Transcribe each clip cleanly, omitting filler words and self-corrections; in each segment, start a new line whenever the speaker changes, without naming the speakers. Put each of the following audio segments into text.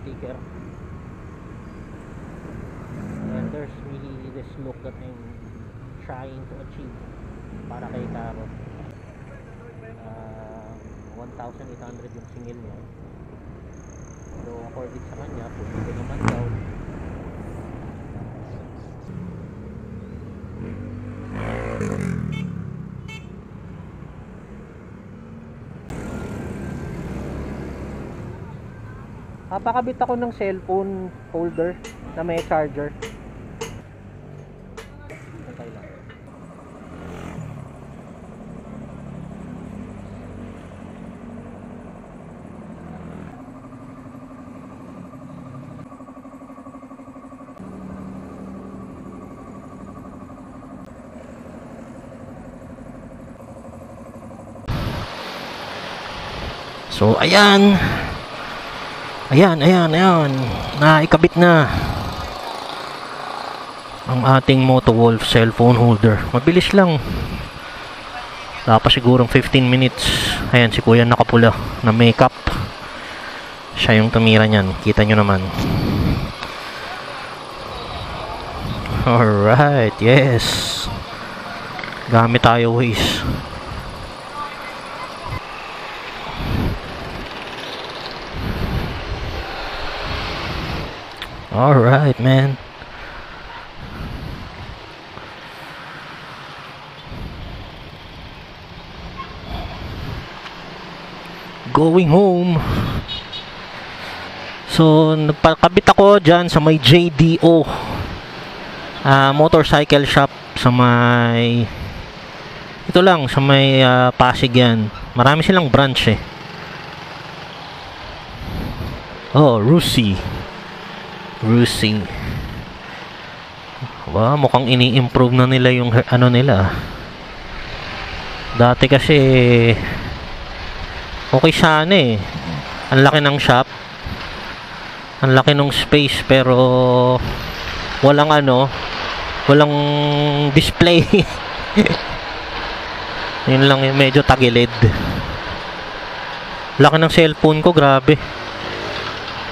sticker. And there's really this look that I'm trying to achieve para kay KAROT. 1,800 yung singil niya. So according sa kanya, pwede naman daw. Papakabit ako ng cellphone holder na may charger. Okay lang. So ayan. Ayan, naikabit na ang ating MOTOWOLF cellphone holder. Mabilis lang. Tapos sigurong 15 minutes. Ayan, si kuya nakapula na makeup. Siya yung tumira niyan. Kita nyo naman. Alright, yes. Gamit tayo ways. Alright, man. Going home. So, nagpakabit ako dyan sa may JDO motorcycle shop sa may ito lang, sa may Pasig yan. Marami silang branch eh. Oh, Rusi. Wow, mukhang ini-improve na nila yung ano nila. Dati kasi okay sana eh. Ang laki ng shop. Ang laki ng space pero walang walang display. Yun lang yung medyo tagilid. Laki ng cellphone ko, grabe.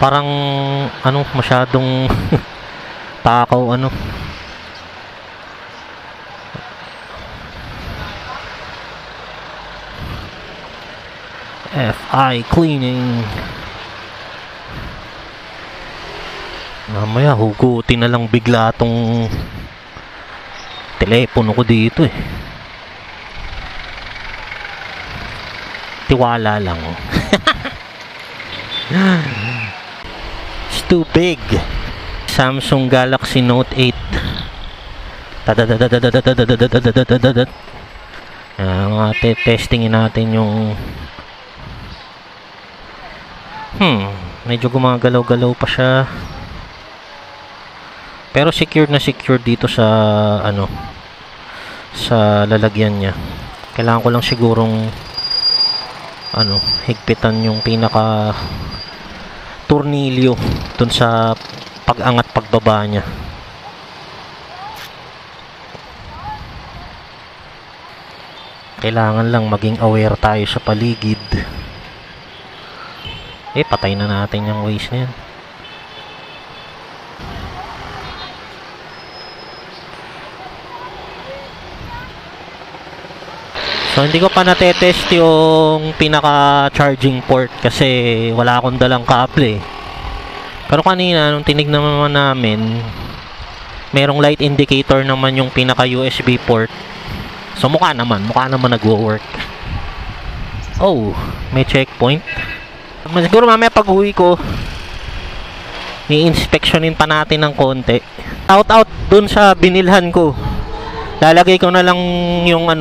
Parang masyadong takaw FI cleaning. Mamaya hugutin na lang bigla tong telepono ko dito eh. Tiwala lang. Too big. Samsung Galaxy Note 8. Testingin natin yung medyo gumagalaw-galaw pa siya. Pero secured na secured dito sa sa lalagyan niya. Kailangan ko lang sigurong higpitan yung pinaka tornilyo dun sa pag-angat pagbaba niya. Kailangan lang maging aware tayo sa paligid. Patay na natin yung waste na yan. So hindi ko pa natetest yung pinaka charging port kasi wala akong dalang kable eh. Pero kanina nung tinignan naman namin, merong light indicator naman yung pinaka USB port. So mukha naman nagwo-work. Oh, may checkpoint. Siguro mamaya pag-uwi ko, i-inspectionin pa natin ng konti. Out dun sa binilhan ko. Lalagay ko na lang yung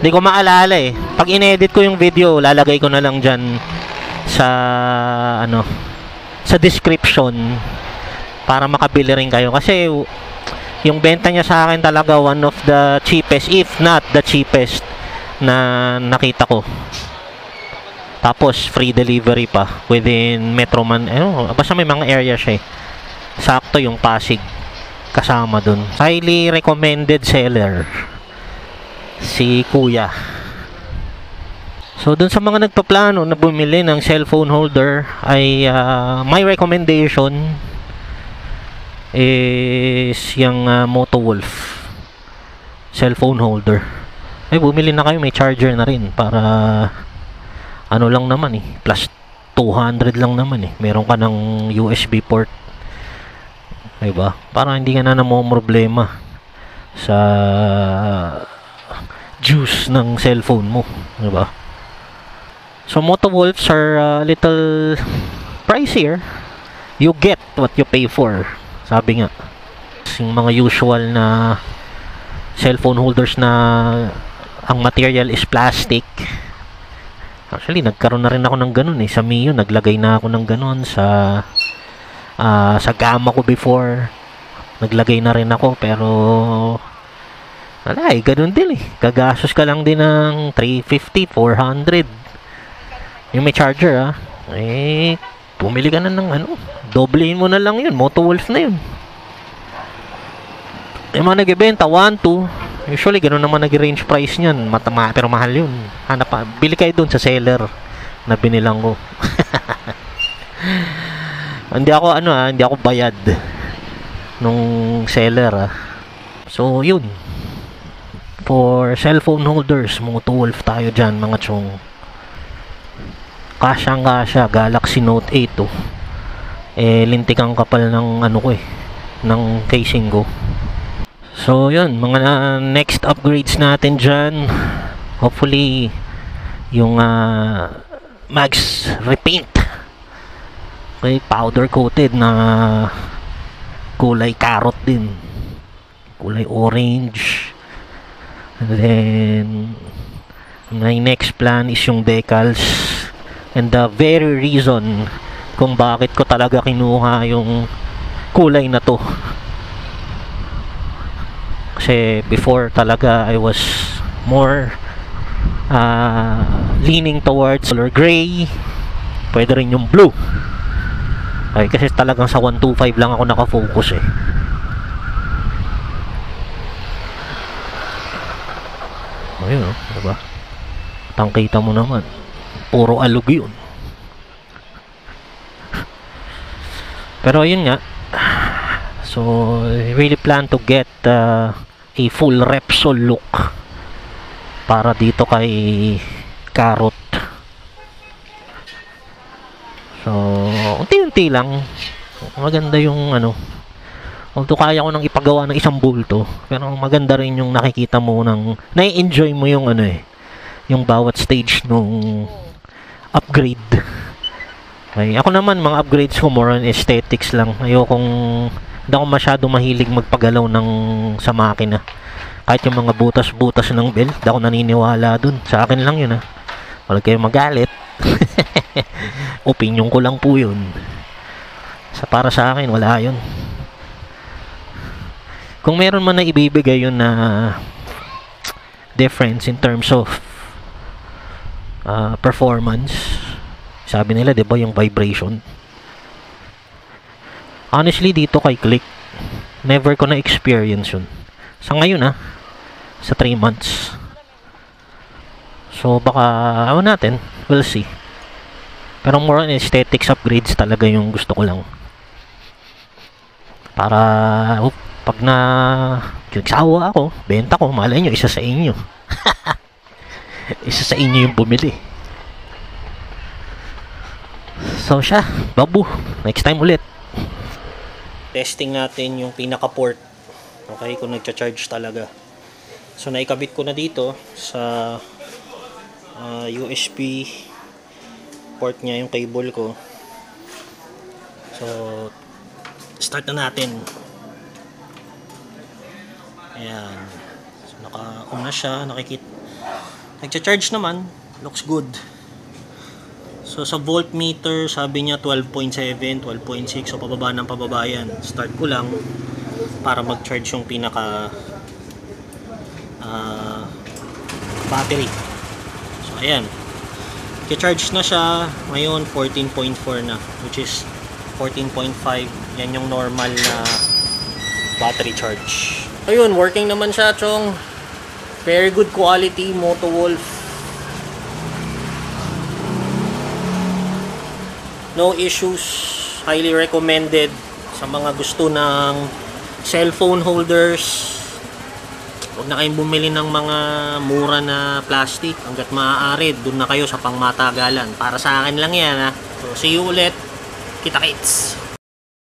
hindi ko maalala eh. Pag in-edit ko yung video, lalagay ko na lang dyan sa sa description para makabili rin kayo. Kasi yung benta niya sa akin talaga one of the cheapest, if not the cheapest na nakita ko. Tapos free delivery pa within Metro Man. Basta may mga area siya eh. Sakto yung Pasig kasama dun. Highly recommended seller si kuya. So dun sa mga nagpaplano na bumili ng cellphone holder ay my recommendation is yung MOTOWOLF cellphone holder. Ay bumili na kayo, may charger na rin para ano lang naman plus 200 lang naman meron ka ng USB port, diba? Para hindi ka na problema sa juice ng cellphone mo, diba? So MOTOWOLFs are a little pricier. You get what you pay for, sabi nga. Yung mga usual na cellphone holders na ang material is plastic. Actually, nagkaroon na rin ako ng ganun sa Mio. Naglagay na ako ng ganun sa Gamma ko before. Naglagay na rin ako, pero wala ganun din Gagastos ka lang din ng 350, 400. Yung may charger bumili ka na ng doblehin mo na lang yun. MOTOWOLF na yun. Yung mga nagbebenta 1, 2, usually ganoon naman nag-range price niyan, pero mahal yun. Bili kayo doon sa seller na binilang ko. Hindi ako bayad nung seller So yun, for cellphone holders, MOTOWOLF tayo dyan mga chong. Kasyang-kasya, Galaxy Note 8 lintik ang kapal ng ng casing ko. So yun, mga next upgrades natin dyan, hopefully yung mags repaint, powder coated na kulay carrot din, kulay orange. And then my next plan is yung decals, and the very reason kung bakit ko talaga kinuha yung kulay na to, kasi before talaga I was more leaning towards color gray, pwede rin yung blue kasi talagang sa 125 lang ako nakafocus ayun diba, tangkita mo naman puro alog yun. Pero ayun nga, so I really plan to get a full Repsol look para dito kay KAROT. So unti-unti lang, maganda yung although kaya ko nang ipagawa ng isang bulto, pero maganda rin yung nakikita mo nai-enjoy mo yung yung bawat stage nung upgrade. Ako naman, mga upgrades ko more on aesthetics lang. Hindi ako masyado mahilig magpagalaw sa makina. Kahit yung mga butas-butas ng belt, hindi ako naniniwala dun. Sa akin lang yun Wala kayong magalit. Opinion ko lang po yun. Para sa akin, wala yun. Kung meron man na ibibigay yun na difference in terms of performance, sabi nila, diba, yung vibration. Honestly, dito kay Click, never ko na experience yun. Sa ngayon sa 3 months. So baka natin, we'll see. Pero more on aesthetics upgrades talaga yung gusto ko lang. Para pag nagsawa ako, benta ko, malay nyo, isa sa inyo. Isa sa inyo yung bumili. So siya, babu, next time ulit. Testing natin yung pinaka port. Okay, kung nagcha-charge talaga. So naikabit ko na dito sa USB port niya yung cable ko. So start na natin. Ayan. So naka-on na siya, nakikita. Nagcha-charge naman, looks good. So sa voltmeter, sabi niya 12.7, 12.6, so pababa ng pababa yan. Start ko lang para mag-charge yung pinaka battery. So ayan, i-charge na siya ngayon, 14.4 na, which is 14.5. Yan yung normal na battery charge. Ayun, working naman siya, chong. Very good quality MOTOWOLF No issues. Highly recommended sa mga gusto ng cellphone holders. Huwag na kayong bumili ng mga mura na plastic. Hanggat maaari, doon na kayo sa pangmatagalan. Para sa akin lang yan, ha. So, see you ulit. Kita-kits.